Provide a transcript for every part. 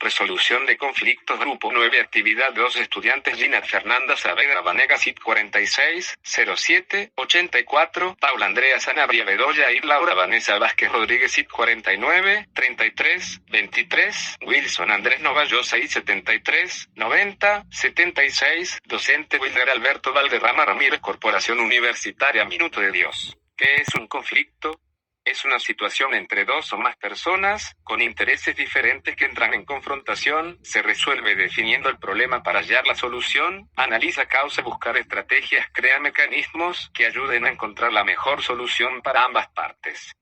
Resolución de conflictos. Grupo 9. Actividad 2. Estudiantes. Gina Fernanda Saavedra Vanegas. CIT 46 07 84. Paula Andrea Sanabria Bedoya y Laura Vanessa Vázquez Rodríguez. CIT 49 33 23. Wilson Andrés Novallosa y 73 90 76. Docente Wilder Alberto Valderrama Ramírez. Corporación Universitaria Minuto de Dios. ¿Qué es un conflicto? Es una situación entre dos o más personas, con intereses diferentes que entran en confrontación, se resuelve definiendo el problema para hallar la solución, analiza causa, buscar estrategias, crea mecanismos que ayuden a encontrar la mejor solución para ambas partes.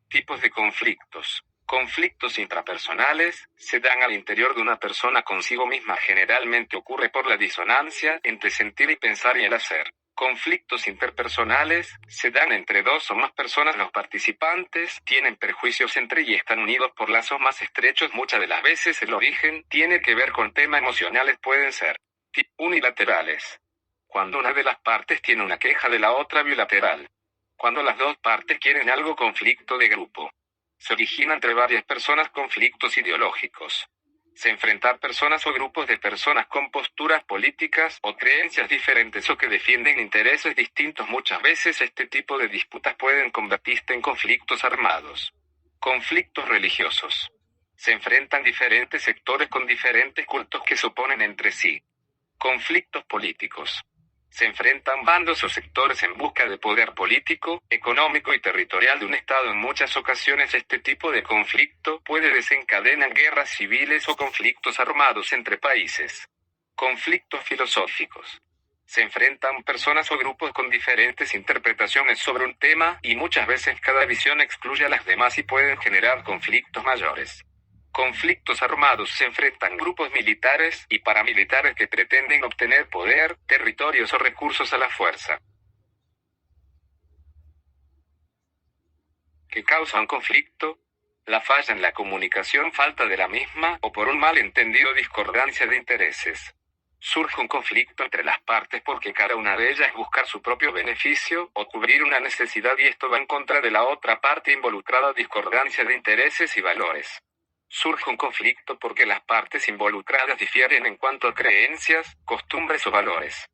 Tipos de conflictos. Conflictos intrapersonales, se dan al interior de una persona consigo misma, generalmente ocurre por la disonancia entre sentir y pensar y el hacer. Conflictos interpersonales, se dan entre dos o más personas. Los participantes tienen perjuicios entre y están unidos por lazos más estrechos. Muchas de las veces el origen tiene que ver con temas emocionales. Pueden ser unilaterales, cuando una de las partes tiene una queja de la otra. Bilateral, cuando las dos partes quieren algo. Conflicto de grupo, se origina entre varias personas. Conflictos ideológicos, se enfrentan personas o grupos de personas con posturas políticas o creencias diferentes o que defienden intereses distintos. Muchas veces este tipo de disputas pueden convertirse en conflictos armados. Conflictos religiosos, se enfrentan diferentes sectores con diferentes cultos que se oponen entre sí. Conflictos políticos, se enfrentan bandos o sectores en busca de poder político, económico y territorial de un Estado. En muchas ocasiones este tipo de conflicto puede desencadenar guerras civiles o conflictos armados entre países. Conflictos filosóficos, se enfrentan personas o grupos con diferentes interpretaciones sobre un tema, y muchas veces cada visión excluye a las demás y pueden generar conflictos mayores. Conflictos armados, se enfrentan grupos militares y paramilitares que pretenden obtener poder, territorios o recursos a la fuerza. ¿Qué causa un conflicto? La falla en la comunicación, falta de la misma, o por un malentendido discordancia de intereses. Surge un conflicto entre las partes porque cada una de ellas buscar su propio beneficio o cubrir una necesidad, y esto va en contra de la otra parte involucrada. Discordancia de intereses y valores. Surge un conflicto porque las partes involucradas difieren en cuanto a creencias, costumbres o valores.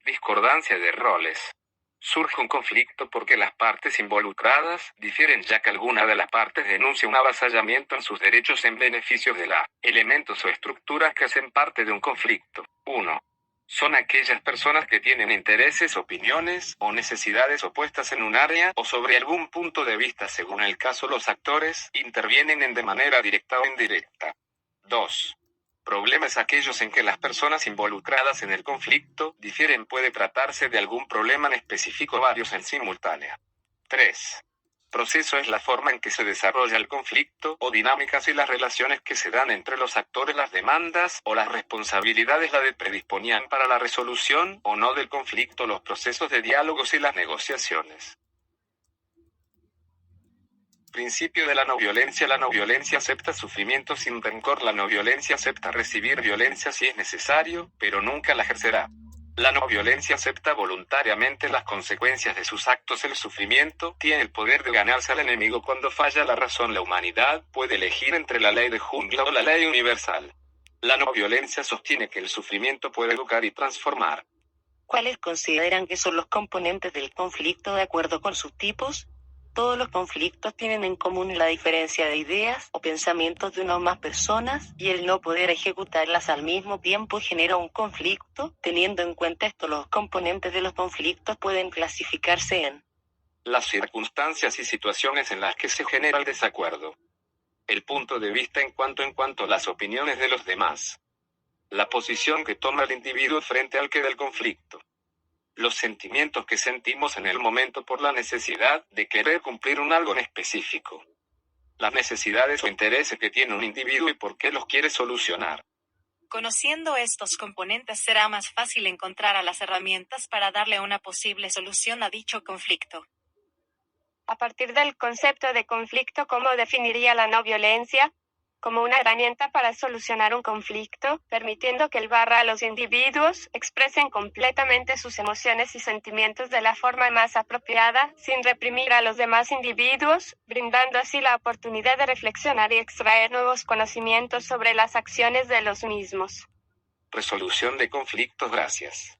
Discordancia de roles. Surge un conflicto porque las partes involucradas difieren, ya que alguna de las partes denuncia un avasallamiento en sus derechos en beneficio de la elementos o estructuras que hacen parte de un conflicto. 1. Son aquellas personas que tienen intereses, opiniones o necesidades opuestas en un área o sobre algún punto de vista. Según el caso, los actores intervienen de manera directa o indirecta. 2. Problemas, aquellos en que las personas involucradas en el conflicto difieren. Puede tratarse de algún problema en específico o varios en simultáneo. 3. Proceso es la forma en que se desarrolla el conflicto o dinámicas y las relaciones que se dan entre los actores. Las demandas o las responsabilidades la predisponían para la resolución o no del conflicto. Los procesos de diálogos y las negociaciones. Principio de la no violencia. La no violencia acepta sufrimiento sin rencor. La no violencia acepta recibir violencia si es necesario, pero nunca la ejercerá. La no violencia acepta voluntariamente las consecuencias de sus actos. El sufrimiento tiene el poder de ganarse al enemigo cuando falla la razón. La humanidad puede elegir entre la ley de jungla o la ley universal. La no violencia sostiene que el sufrimiento puede educar y transformar. ¿Cuáles consideran que son los componentes del conflicto de acuerdo con sus tipos? Todos los conflictos tienen en común la diferencia de ideas o pensamientos de una o más personas, y el no poder ejecutarlas al mismo tiempo genera un conflicto. Teniendo en cuenta esto, los componentes de los conflictos pueden clasificarse en las circunstancias y situaciones en las que se genera el desacuerdo, el punto de vista en cuanto a las opiniones de los demás, la posición que toma el individuo frente al que del conflicto, los sentimientos que sentimos en el momento por la necesidad de querer cumplir un algo en específico, las necesidades o intereses que tiene un individuo y por qué los quiere solucionar. Conociendo estos componentes será más fácil encontrar las herramientas para darle una posible solución a dicho conflicto. A partir del concepto de conflicto, ¿cómo definiría la no violencia? como una herramienta para solucionar un conflicto, permitiendo que el barra a los individuos expresen completamente sus emociones y sentimientos de la forma más apropiada, sin reprimir a los demás individuos, brindando así la oportunidad de reflexionar y extraer nuevos conocimientos sobre las acciones de los mismos. Resolución de conflictos. Gracias.